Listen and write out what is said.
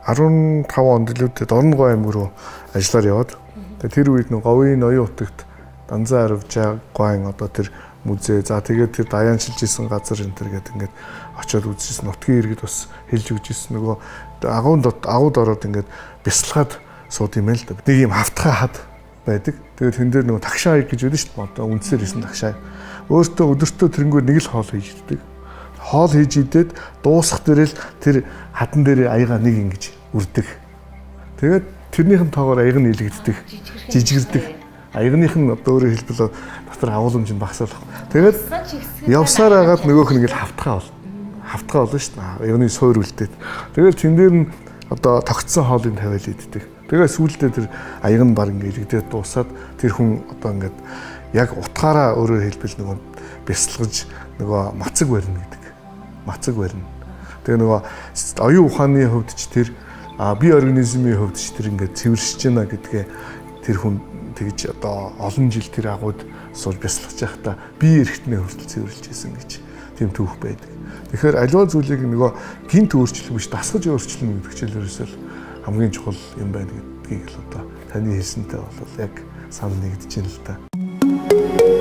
15 онд илүүдэд Оронгой аймаг руу ажиллаар яваад тэр үед нэг говийн ноён утагт Данзан арав жаагаан одоо тэр музей за тэгээд тэр даяанчилж исэн газар энэ төр гэдэг ингээд очиод үзчихсэн нутгийн иргэд бас хэлж өгч исэн нөгөө агууд ороод ингээд бясалгаад сууд юм л да. Нэг юм хавтгай хад байдаг. Тэгээд тэн дээр нөгөө тагшаа гэж байдаг шүү дээ. Одоо үндсээр исэн тагшаа. Өөртөө өдөртөө тэрнгээр нэг л хоол хийж иддэг. Хоол хийж идээд дуусах дээрэл тэр хадан дээр аяга нэг ингэж үрдэг. Тэгээд тэрнийхэн тоогоор аяга нийлэгддэг. Жижигэрдэг. Аягных нь одоо өөрөөр хэлбэл дотор агуулмж нь багасаалах. Тэгээд явсаар агаад нөгөөх нь ингээл хавтгай болно шүү дээ. Аягны суур үлдээд. Тэгээд тэн дээр нь одоо тогтсон хоолыг тавиал иддэг. Тэгээд сүүлдээ тэр аяг нь баг ингээд илэгдээд дуусаад тэр хүн одоо ингээд яг утгаараа өөрөөр хэлбэл нөгөө бясалгаж нөгөө мацаг барина гэдэг. Мацаг барина. Тэгээ нөгөө оюун ухааны хувьд ч тэр бие организмын хувьд ч тэр ингээд цэвэршиж байна гэдгээ тэр хүн тэгж одоо олон жил тэр агууд сууж бясалгаж байхдаа бие эрхтний хүртэл цэвэрлж байсан гэж тийм түүх байдаг. Тэгэхээр аливаа зүйлийг нөгөө гинт өөрчлөх биш дасгаж өөрчлөнө гэдэг чиглэлээс л хамгийн чухал юм байна гэдгийг л одоо таны хэлсэнтэй бол яг санал нэгдэж байна л да.